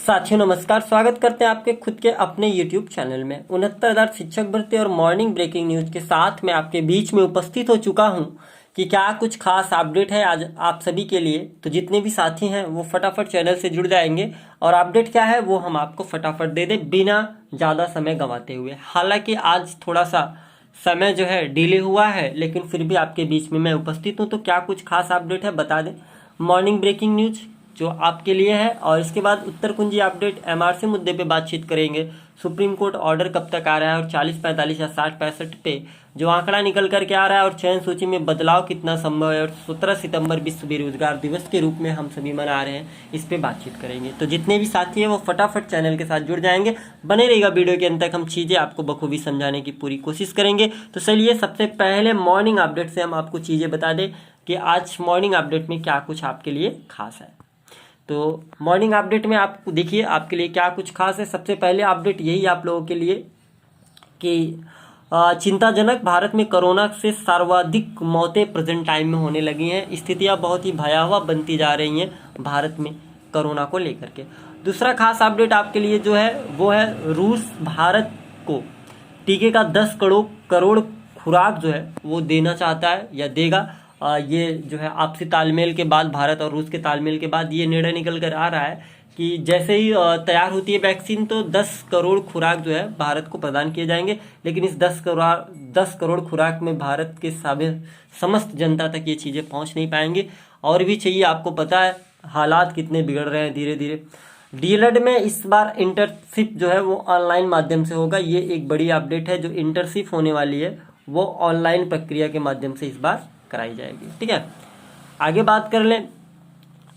साथियों नमस्कार, स्वागत करते हैं आपके खुद के अपने YouTube चैनल में। 69,000 शिक्षक भर्ती और मॉर्निंग ब्रेकिंग न्यूज के साथ मैं आपके बीच में उपस्थित हो चुका हूं कि क्या कुछ खास अपडेट है आज आप सभी के लिए। तो जितने भी साथी हैं वो फटाफट चैनल से जुड़ जाएंगे और अपडेट क्या है वो हम आपको फटाफट दे दें बिना ज़्यादा समय गंवाते हुए। हालांकि आज थोड़ा सा समय जो है डिले हुआ है, लेकिन फिर भी आपके बीच में मैं उपस्थित हूँ। तो क्या कुछ खास अपडेट है बता दें। मॉर्निंग ब्रेकिंग न्यूज जो आपके लिए है, और इसके बाद उत्तर कुंजी अपडेट, एमआरसी मुद्दे पे बातचीत करेंगे। सुप्रीम कोर्ट ऑर्डर कब तक आ रहा है और 40, 45 या 60, 65 पे जो आंकड़ा निकल करके आ रहा है और चयन सूची में बदलाव कितना संभव है, और 17 सितंबर विश्व बेरोजगार दिवस के रूप में हम सभी मना रहे हैं, इस पे बातचीत करेंगे। तो जितने भी साथी हैं वो फटाफट चैनल के साथ जुड़ जाएंगे। बने रहेगा वीडियो के अंत तक, हम चीज़ें आपको बखूबी समझाने की पूरी कोशिश करेंगे। तो चलिए सबसे पहले मॉर्निंग अपडेट से हम आपको चीज़ें बता दें कि आज मॉर्निंग अपडेट में क्या कुछ आपके लिए खास है। तो मॉर्निंग अपडेट में आप देखिए आपके लिए क्या कुछ खास है। सबसे पहले अपडेट यही आप लोगों के लिए कि चिंताजनक, भारत में कोरोना से सर्वाधिक मौतें प्रेजेंट टाइम में होने लगी हैं। स्थितियां बहुत ही भयावह बनती जा रही हैं भारत में कोरोना को लेकर के। दूसरा खास अपडेट आपके लिए जो है वो है रूस भारत को टीके का 10 करोड़ खुराक जो है वो देना चाहता है या देगा। ये जो है आपसी तालमेल के बाद, भारत और रूस के तालमेल के बाद ये निर्णय निकल कर आ रहा है कि जैसे ही तैयार होती है वैक्सीन तो 10 करोड़ खुराक जो है भारत को प्रदान किए जाएंगे। लेकिन इस 10 करोड़ खुराक में भारत के समस्त जनता तक ये चीज़ें पहुंच नहीं पाएंगी। और भी चाहिए, आपको पता है हालात कितने बिगड़ रहे हैं धीरे धीरे। डीएलएड में इस बार इंटर्नशिप जो है वो ऑनलाइन माध्यम से होगा। ये एक बड़ी अपडेट है। जो इंटर्नशिप होने वाली है वो ऑनलाइन प्रक्रिया के माध्यम से इस बार कराई जाएगी। ठीक है, आगे बात कर लें।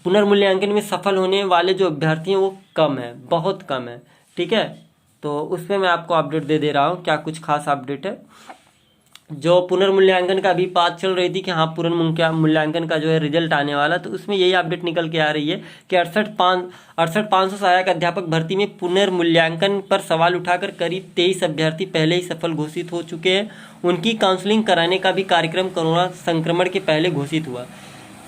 पुनर्मूल्यांकन में सफल होने वाले जो अभ्यर्थी हैं वो कम है, बहुत कम है। ठीक है, तो उस पर मैं आपको अपडेट दे रहा हूँ क्या कुछ खास अपडेट है। जो पुनर्मूल्यांकन का अभी बात चल रही थी कि हाँ पुनर्मूल्यांकन का जो है रिजल्ट आने वाला, तो उसमें यही अपडेट निकल के आ रही है कि 68,500 सहायक अध्यापक भर्ती में पुनर्मूल्यांकन पर सवाल उठाकर करीब 23 अभ्यर्थी पहले ही सफल घोषित हो चुके हैं। उनकी काउंसलिंग कराने का भी कार्यक्रम कोरोना संक्रमण के पहले घोषित हुआ,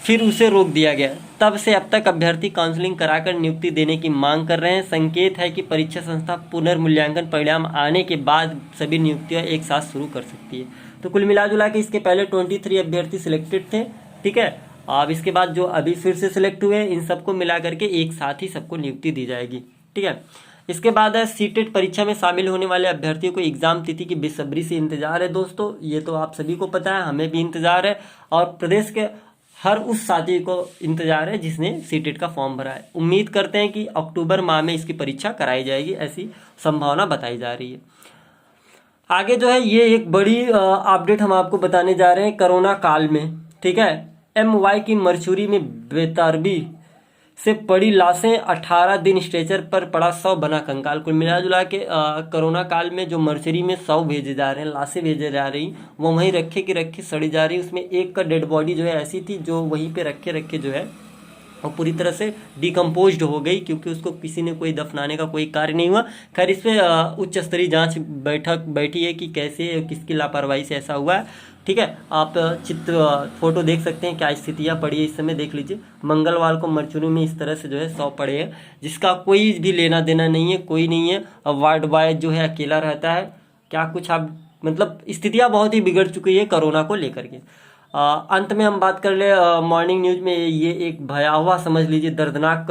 फिर उसे रोक दिया गया। तब से अब तक अभ्यर्थी काउंसलिंग कराकर नियुक्ति देने की मांग कर रहे हैं। संकेत है कि परीक्षा संस्था पुनर्मूल्यांकन परिणाम आने के बाद सभी नियुक्तियां एक साथ शुरू कर सकती है। तो कुल मिला जुला के इसके पहले 23 अभ्यर्थी सिलेक्टेड थे। ठीक है, अब इसके बाद जो अभी फिर से सिलेक्ट हुए इन सबको मिला करके एक साथ ही सबको नियुक्ति दी जाएगी। ठीक है, इसके बाद है सीटेट परीक्षा में शामिल होने वाले अभ्यर्थियों को एग्जाम तिथि की बेसब्री से इंतजार है। दोस्तों ये तो आप सभी को पता है, हमें भी इंतजार है और प्रदेश के हर उस साथी को इंतजार है जिसने सीटेट का फॉर्म भरा है। उम्मीद करते हैं कि अक्टूबर माह में इसकी परीक्षा कराई जाएगी, ऐसी संभावना बताई जा रही है। आगे जो है ये एक बड़ी अपडेट हम आपको बताने जा रहे हैं कोरोना काल में। ठीक है, एमवाई की मरचुरी में बेतारबी से पड़ी लाशें, 18 दिन स्ट्रेचर पर पड़ा शव बना कंकाल। कुल मिला जुला के कोरोना काल में जो मर्चरी में शव भेजे जा रहे हैं, लाशें भेजे जा रही, वो वहीं रखे की रखी सड़ी जा रही। उसमें एक का डेड बॉडी जो है ऐसी थी जो वहीं पे रखे जो है और पूरी तरह से डिकम्पोज्ड हो गई, क्योंकि उसको किसी ने कोई दफनाने का कोई कार्य नहीं हुआ। खैर इस पर उच्च स्तरीय जांच बैठी है कि कैसे किसकी लापरवाही से ऐसा हुआ है। ठीक है, आप फोटो देख सकते हैं क्या स्थितियाँ पड़ी है इस समय, देख लीजिए। मंगलवार को मरचुरी में इस तरह से जो है 100 पड़े हैं, जिसका कोई भी लेना देना नहीं है, कोई नहीं है। वार्ड बॉय जो है अकेला रहता है। क्या कुछ आप मतलब स्थितियाँ बहुत ही बिगड़ चुकी है कोरोना को लेकर के। अंत में हम बात कर ले मॉर्निंग न्यूज में, ये एक भयावह समझ लीजिए दर्दनाक,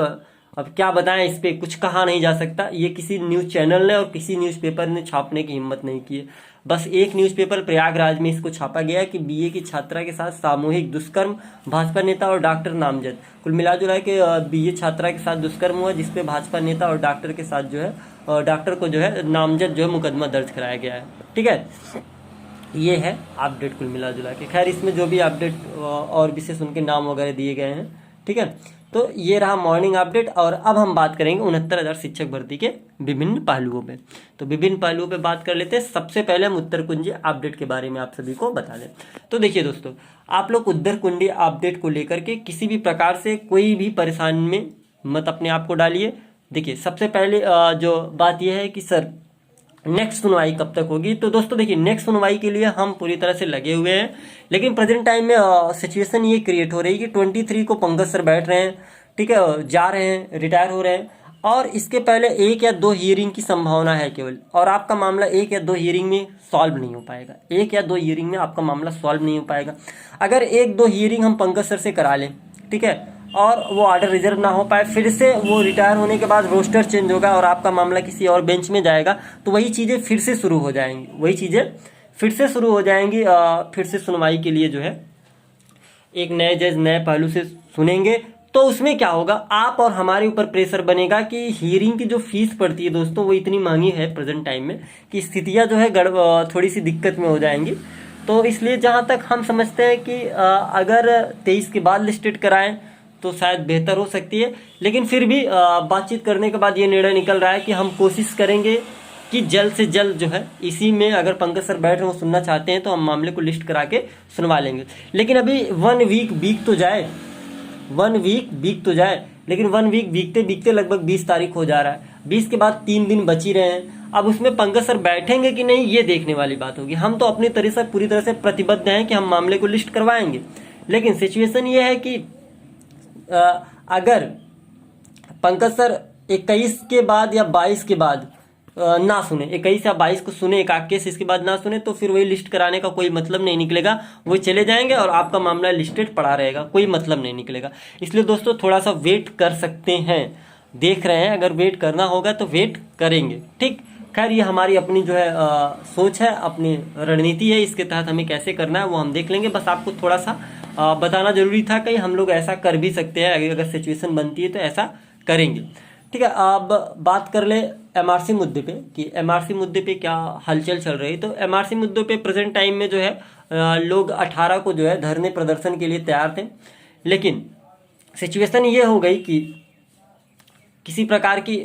अब क्या बताएं, इस पे कुछ कहा नहीं जा सकता। ये किसी न्यूज़ चैनल ने और किसी न्यूज़पेपर ने छापने की हिम्मत नहीं की है। बस एक न्यूज़पेपर प्रयागराज में इसको छापा गया कि बीए की छात्रा के साथ सामूहिक दुष्कर्म, भाजपा नेता और डॉक्टर नामजद। कुल मिला जुला के बीए छात्रा के साथ दुष्कर्म हुआ, जिसपे भाजपा नेता और डॉक्टर के साथ जो है डॉक्टर को जो है नामजद जो है मुकदमा दर्ज कराया गया है। ठीक है, ये है अपडेट कुल मिला जुला के। खैर इसमें जो भी अपडेट और विशेष उनके नाम वगैरह दिए गए हैं। ठीक है, तो ये रहा मॉर्निंग अपडेट। और अब हम बात करेंगे 69,000 शिक्षक भर्ती के विभिन्न पहलुओं पे। तो विभिन्न पहलुओं पे बात कर लेते हैं। सबसे पहले हम उत्तर कुंजी अपडेट के बारे में आप सभी को बता दें। तो देखिए दोस्तों, आप लोग उत्तर कुंजी अपडेट को लेकर के किसी भी प्रकार से कोई भी परेशानी में मत अपने आप को डालिए। देखिए सबसे पहले जो बात यह है कि सर नेक्स्ट सुनवाई कब तक होगी। तो दोस्तों देखिए नेक्स्ट सुनवाई के लिए हम पूरी तरह से लगे हुए हैं, लेकिन प्रेजेंट टाइम में सिचुएशन ये क्रिएट हो रही है कि 23 को पंकज सर बैठ रहे हैं। ठीक है, जा रहे हैं, रिटायर हो रहे हैं। और इसके पहले 1 या 2 हियरिंग की संभावना है केवल, और आपका मामला 1 या 2 हियरिंग में सॉल्व नहीं हो पाएगा। 1 या 2 हियरिंग में आपका मामला सॉल्व नहीं हो पाएगा। अगर 1-2 हियरिंग हम पंकज सर से करा लें, ठीक है, और वो ऑर्डर रिजर्व ना हो पाए, फिर से वो रिटायर होने के बाद रोस्टर चेंज होगा और आपका मामला किसी और बेंच में जाएगा, तो वही चीज़ें फिर से शुरू हो जाएंगी, फिर से सुनवाई के लिए जो है एक नए जज नए पहलू से सुनेंगे। तो उसमें क्या होगा, आप और हमारे ऊपर प्रेशर बनेगा कि हियरिंग की जो फीस पड़ती है दोस्तों वो इतनी महंगी है प्रेजेंट टाइम में कि स्थितियां जो है थोड़ी सी दिक्कत में हो जाएंगी। तो इसलिए जहां तक हम समझते हैं कि अगर 23 के बाद लिस्टेड कराएं तो शायद बेहतर हो सकती है, लेकिन फिर भी बातचीत करने के बाद ये निर्णय निकल रहा है कि हम कोशिश करेंगे कि जल्द से जल्द जो है इसी में, अगर पंकज सर बैठ रहे हो सुनना चाहते हैं तो हम मामले को लिस्ट करा के सुनवा लेंगे। लेकिन अभी 1 वीक बीत तो जाए, लेकिन 1 वीक बीतते बीतते लगभग 20 तारीख हो जा रहा है। 20 के बाद 3 दिन बच ही रहे हैं। अब उसमें पंकज सर बैठेंगे कि नहीं ये देखने वाली बात होगी। हम तो अपनी तरह से पूरी तरह से प्रतिबद्ध हैं कि हम मामले को लिस्ट करवाएंगे, लेकिन सिचुएशन ये है कि अगर पंकज सर 21 के बाद या 22 के बाद ना सुने, 21 या 22 को सुने एक केस, इसके बाद ना सुने, तो फिर वही लिस्ट कराने का कोई मतलब नहीं निकलेगा। वो चले जाएंगे और आपका मामला लिस्टेड पड़ा रहेगा, कोई मतलब नहीं निकलेगा। इसलिए दोस्तों थोड़ा सा वेट कर सकते हैं, देख रहे हैं, अगर वेट करना होगा तो वेट करेंगे, ठीक। खैर ये हमारी अपनी जो है सोच है, अपनी रणनीति है, इसके तहत हमें कैसे करना है वो हम देख लेंगे। बस आपको थोड़ा सा बताना जरूरी था कि हम लोग ऐसा कर भी सकते हैं, अगर सिचुएशन बनती है तो ऐसा करेंगे, ठीक है। अब बात कर ले एमआरसी मुद्दे पे कि एमआरसी मुद्दे पे क्या हलचल चल रही है। तो एमआरसी मुद्दे पे प्रेजेंट टाइम में जो है लोग 18 को जो है धरने प्रदर्शन के लिए तैयार थे, लेकिन सिचुएशन ये हो गई कि किसी प्रकार की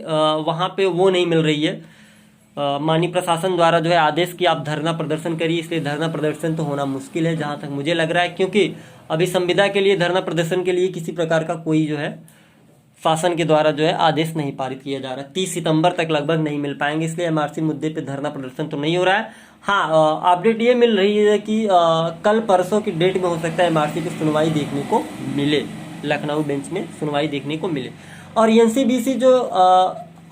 वहाँ पे वो नहीं मिल रही है, माननीय प्रशासन द्वारा जो है आदेश कि आप धरना प्रदर्शन करिए, इसलिए धरना प्रदर्शन तो होना मुश्किल है जहाँ तक मुझे लग रहा है, क्योंकि अभी संविदा के लिए धरना प्रदर्शन के लिए किसी प्रकार का कोई जो है शासन के द्वारा जो है आदेश नहीं पारित किया जा रहा है। 30 सितंबर तक लगभग नहीं मिल पाएंगे, इसलिए एमआरसी मुद्दे पे धरना प्रदर्शन तो नहीं हो रहा है। हाँ, अपडेट ये मिल रही है कि कल परसों की डेट में हो सकता है एमआरसी पे सुनवाई देखने को मिले, लखनऊ बेंच में सुनवाई देखने को मिले। और एनसीबीसी जो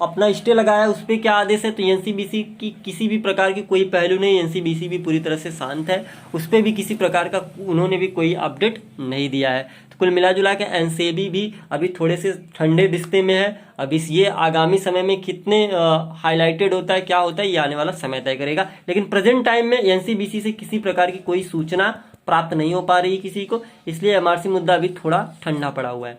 अपना स्टे लगाया उस पर क्या आदेश है, तो एनसीबीसी की किसी भी प्रकार की कोई पहलू नहीं, एनसीबीसी भी पूरी तरह से शांत है, उस पर भी किसी प्रकार का उन्होंने भी कोई अपडेट नहीं दिया है। तो कुल मिला जुला के एनसीबी भी अभी थोड़े से ठंडे रिश्ते में है। अब इस ये आगामी समय में कितने हाईलाइटेड होता है, क्या होता है, ये आने वाला समय तय करेगा। लेकिन प्रेजेंट टाइम में एनसीबीसी से किसी प्रकार की कोई सूचना प्राप्त नहीं हो पा रही किसी को, इसलिए एमआरसी मुद्दा अभी थोड़ा ठंडा पड़ा हुआ है।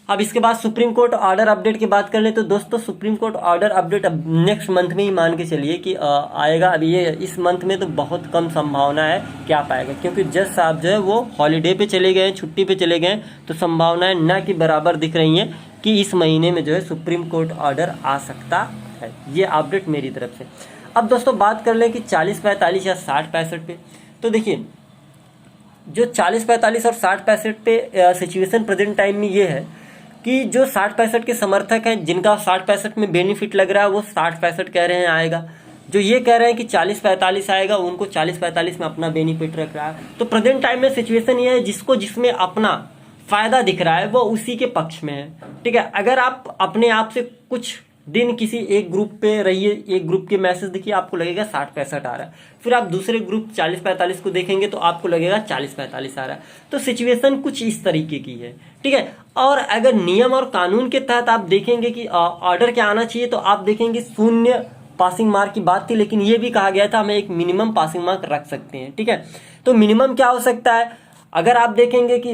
अब इसके बाद सुप्रीम कोर्ट ऑर्डर अपडेट की बात कर ले तो दोस्तों सुप्रीम कोर्ट ऑर्डर अपडेट अब नेक्स्ट मंथ में ही मान के चलिए कि आएगा। अभी ये इस मंथ में तो बहुत कम संभावना है क्या पाएगा, क्योंकि जज साहब जो है वो हॉलीडे पे चले गए, छुट्टी पे चले गए, तो संभावनाएं न कि बराबर दिख रही हैं कि इस महीने में जो है सुप्रीम कोर्ट ऑर्डर आ सकता है। ये अपडेट मेरी तरफ से। अब दोस्तों बात कर लें कि 40-45 या 60-65 पे, तो देखिए जो 40-45 और 60-65 पे सिचुएशन प्रेजेंट टाइम में ये है कि जो 60-65 के समर्थक हैं जिनका 60-65 में बेनिफिट लग रहा है वो 60-65 कह रहे हैं आएगा, जो ये कह रहे हैं कि 40-45 आएगा उनको 40-45 में अपना बेनिफिट रख रहा है। तो प्रेजेंट टाइम में सिचुएशन ये है जिसको जिसमें अपना फायदा दिख रहा है वो उसी के पक्ष में है, ठीक है। अगर आप अपने आप से कुछ दिन किसी एक ग्रुप पे रहिए, एक ग्रुप के मैसेज देखिए आपको लगेगा 60-65 आ रहा है, फिर आप दूसरे ग्रुप 40-45 को देखेंगे तो आपको लगेगा 40-45 आ रहा है। तो सिचुएशन कुछ इस तरीके की है, ठीक है। और अगर नियम और कानून के तहत आप देखेंगे कि ऑर्डर क्या आना चाहिए तो आप देखेंगे 0 पासिंग मार्क की बात थी, लेकिन ये भी कहा गया था हमें एक मिनिमम पासिंग मार्क रख सकते हैं, ठीक है। तो मिनिमम क्या हो सकता है, अगर आप देखेंगे कि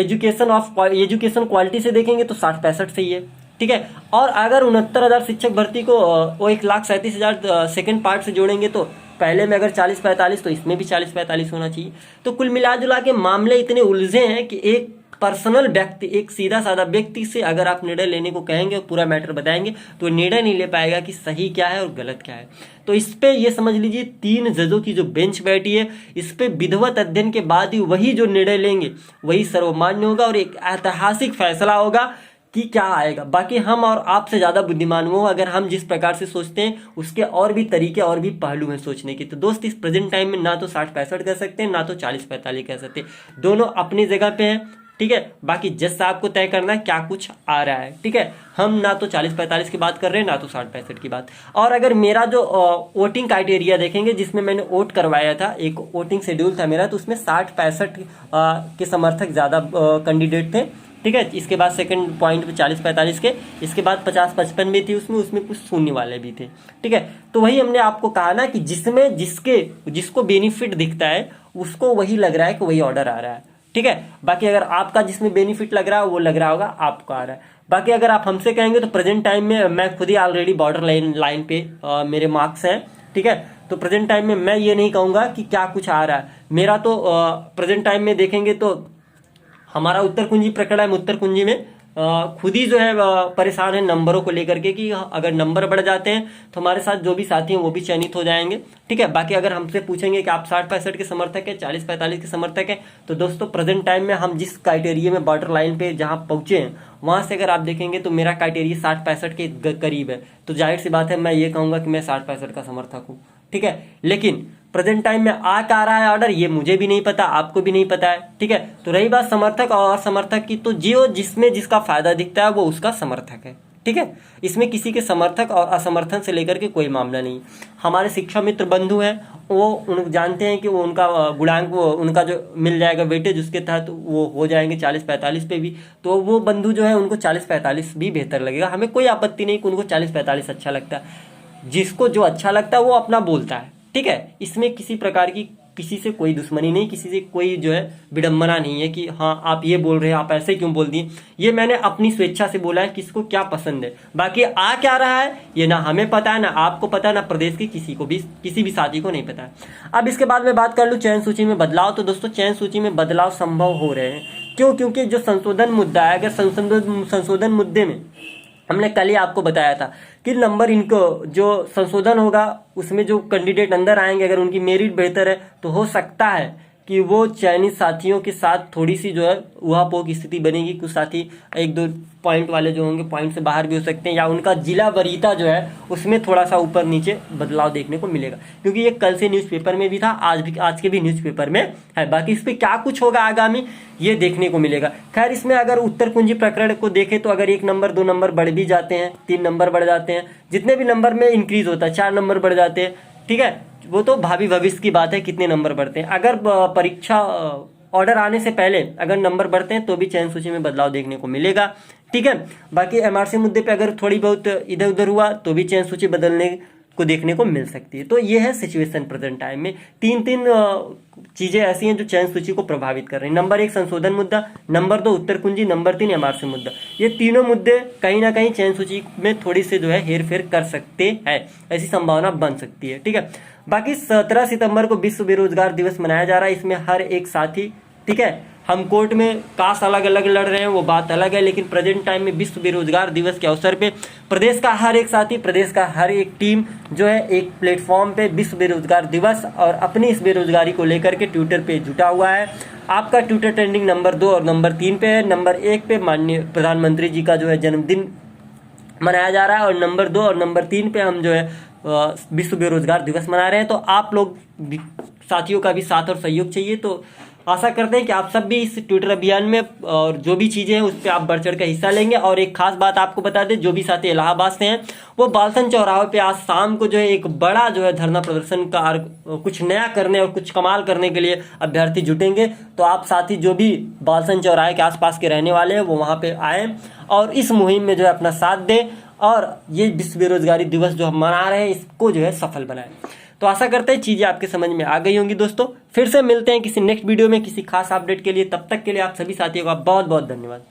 एजुकेशन क्वालिटी से देखेंगे तो 60-65 सही है, ठीक है। और अगर 69,000 शिक्षक भर्ती को वो 1,37,000 सेकेंड पार्ट से जोड़ेंगे तो पहले में अगर 40-45 तो इसमें भी 40-45 होना चाहिए। तो कुल मिला जुला के मामले इतने उलझे हैं कि एक पर्सनल व्यक्ति, एक सीधा साधा व्यक्ति से अगर आप निर्णय लेने को कहेंगे और पूरा मैटर बताएंगे तो निर्णय नहीं ले पाएगा कि सही क्या है और गलत क्या है। तो इस पे ये समझ लीजिए 3 जजों की जो बेंच बैठी है इस पे विधिवत अध्ययन के बाद ही वही जो निर्णय लेंगे वही सर्वमान्य होगा और एक ऐतिहासिक फैसला होगा कि क्या आएगा। बाकी हम और आपसे ज़्यादा बुद्धिमान वो अगर हम जिस प्रकार से सोचते हैं उसके और भी तरीके और भी पहलू हैं सोचने के। तो दोस्त इस प्रेजेंट टाइम में ना तो 60-65 कह सकते हैं ना तो 40-45 कह सकते हैं, दोनों अपनी जगह पे हैं, ठीक है। बाकी जज साहब को तय करना है क्या कुछ आ रहा है, ठीक है। हम ना तो 40-45 की बात कर रहे हैं, ना तो 60-65 की बात। और अगर मेरा जो वोटिंग क्राइटेरिया देखेंगे, जिसमें मैंने वोट करवाया था, एक वोटिंग शेड्यूल था मेरा, तो उसमें 60-65 के समर्थक ज़्यादा कैंडिडेट थे, ठीक है। इसके बाद सेकंड पॉइंट पे 40-45 के, इसके बाद 50-55 भी थी, उसमें कुछ शून्य वाले भी थे, ठीक है। तो वही हमने आपको कहा ना कि जिसमें जिसको बेनिफिट दिखता है उसको वही लग रहा है कि वही ऑर्डर आ रहा है, ठीक है। बाकी अगर आपका जिसमें बेनिफिट लग रहा है वो लग रहा होगा आपको आ रहा है। बाकी अगर आप हमसे कहेंगे तो प्रेजेंट टाइम में मैं खुद ही ऑलरेडी बॉर्डर लाइन पे मेरे मार्क्स हैं, ठीक है। तो प्रेजेंट टाइम में मैं ये नहीं कहूँगा कि क्या कुछ आ रहा है मेरा। तो प्रेजेंट टाइम में देखेंगे तो हमारा उत्तर कुंजी प्रकरण है, उत्तर कुंजी में खुद ही जो है परेशान है नंबरों को लेकर के कि अगर नंबर बढ़ जाते हैं तो हमारे साथ जो भी साथी हैं वो भी चयनित हो जाएंगे, ठीक है। बाकी अगर हमसे पूछेंगे कि आप 60-65 के समर्थक हैं, 40-45 के समर्थक हैं, तो दोस्तों प्रेजेंट टाइम में हम जिस क्राइटेरिया में बॉर्डर लाइन पे जहां पहुंचे हैं वहां से अगर आप देखेंगे तो मेरा क्राइटेरिया 60-65 के करीब है। तो जाहिर सी बात है मैं ये कहूंगा कि मैं 60-65 का समर्थक हूँ, ठीक है। लेकिन प्रेजेंट टाइम में आ क्या रहा है ऑर्डर ये मुझे भी नहीं पता, आपको भी नहीं पता है, ठीक है। तो रही बात समर्थक और असमर्थक की, तो जिसमें जिसका फायदा दिखता है वो उसका समर्थक है, ठीक है। इसमें किसी के समर्थक और असमर्थन से लेकर के कोई मामला नहीं। हमारे शिक्षा मित्र बंधु हैं, वो जानते हैं कि वो उनका गुणांक वो उनका जो मिल जाएगा वेटेज, उसके तहत वो हो जाएंगे 40-45 पे भी। तो वो बंधु जो है उनको 40-45 भी बेहतर लगेगा, हमें कोई आपत्ति नहीं कि उनको 40-45 अच्छा लगता है। जिसको जो अच्छा लगता है वो अपना बोलता है, ठीक है। इसमें किसी प्रकार की किसी से कोई दुश्मनी नहीं, किसी से कोई जो है विडंबना नहीं है कि हाँ आप ये बोल रहे हैं, आप ऐसे क्यों बोल दिए। ये मैंने अपनी स्वेच्छा से बोला है, किसको क्या पसंद है। बाकी आ क्या रहा है ये ना हमें पता है, ना आपको पता है, ना प्रदेश के किसी भी साथी को नहीं पता है। अब इसके बाद में बात कर लूँ चयन सूची में बदलाव। तो दोस्तों चयन सूची में बदलाव संभव हो रहे हैं, क्यों? क्योंकि जो संशोधन मुद्दा है, अगर संशोधन मुद्दे में हमने कल ही आपको बताया था कि नंबर इनको जो संशोधन होगा उसमें जो कैंडिडेट अंदर आएंगे अगर उनकी मेरिट बेहतर है तो हो सकता है कि वो चयनित साथियों के साथ थोड़ी सी जो है उहापोह की स्थिति बनेगी। कुछ साथी 1-2 पॉइंट वाले जो होंगे पॉइंट से बाहर भी हो सकते हैं, या उनका जिला वरीयता जो है उसमें थोड़ा सा ऊपर नीचे बदलाव देखने को मिलेगा, क्योंकि ये कल से न्यूज़पेपर में भी था, आज के भी न्यूज़पेपर में है। बाकी इस पर क्या कुछ होगा आगामी ये देखने को मिलेगा। खैर इसमें अगर उत्तर कुंजी प्रकरण को देखें तो अगर 1 नंबर 2 नंबर बढ़ भी जाते हैं, 3 नंबर बढ़ जाते हैं, जितने भी नंबर में इंक्रीज होता है, 4 नंबर बढ़ जाते हैं, ठीक है, वो तो भावी भविष्य की बात है कितने नंबर बढ़ते हैं। अगर परीक्षा ऑर्डर आने से पहले अगर नंबर बढ़ते हैं तो भी चयन सूची में बदलाव देखने को मिलेगा, ठीक है। बाकी एमआरसी मुद्दे पे अगर थोड़ी बहुत इधर उधर हुआ तो भी चयन सूची बदलने को देखने को मिल सकती है। तो ये है सिचुएशन प्रेजेंट टाइम में। तीन चीजें ऐसी हैं जो चयन सूची को प्रभावित कर रही हैं। नंबर 1 संशोधन मुद्दा, नंबर 2 उत्तर कुंजी, नंबर 3 एमआरसी मुद्दा। ये तीनों मुद्दे कहीं ना कहीं चयन सूची में थोड़ी से जो है हेर फेर कर सकते हैं, ऐसी संभावना बन सकती है, ठीक है। बाकी 17 सितंबर को विश्व बेरोजगार दिवस मनाया जा रहा है। इसमें हर एक साथी, ठीक है, हम कोर्ट में काश अलग अलग लड़ रहे हैं वो बात अलग है, लेकिन प्रेजेंट टाइम में विश्व बेरोजगार दिवस के अवसर पे प्रदेश का हर एक साथी, प्रदेश का हर एक टीम जो है एक प्लेटफॉर्म पे विश्व बेरोजगार दिवस और अपनी इस बेरोजगारी को लेकर के ट्विटर पे जुटा हुआ है। आपका ट्विटर ट्रेंडिंग नंबर 2 और नंबर 3 पे है। नंबर 1 पे माननीय प्रधानमंत्री जी का जो है जन्मदिन मनाया जा रहा है, और नंबर 2 और नंबर 3 पे हम जो है विश्व बेरोजगार दिवस मना रहे हैं। तो आप लोग साथियों का भी साथ और सहयोग चाहिए। तो आशा करते हैं कि आप सब भी इस ट्विटर अभियान में और जो भी चीज़ें हैं उस पर आप बढ़ चढ़ कर हिस्सा लेंगे। और एक खास बात आपको बता दें, जो भी साथी इलाहाबाद से हैं वो बालसन चौराहे पे आज शाम को जो है एक बड़ा जो है धरना प्रदर्शन का कुछ नया करने और कुछ कमाल करने के लिए अभ्यर्थी जुटेंगे। तो आप साथी जो भी बालसन चौराहे के आसपास के रहने वाले हैं वो वहाँ पे आएँ और इस मुहिम में जो है अपना साथ दें और ये विश्व बेरोजगारी दिवस जो हम मना रहे हैं इसको जो है सफल बनाएं। तो आशा करते हैं चीज़ें आपके समझ में आ गई होंगी दोस्तों। फिर से मिलते हैं किसी नेक्स्ट वीडियो में किसी खास अपडेट के लिए। तब तक के लिए आप सभी साथियों का बहुत बहुत धन्यवाद।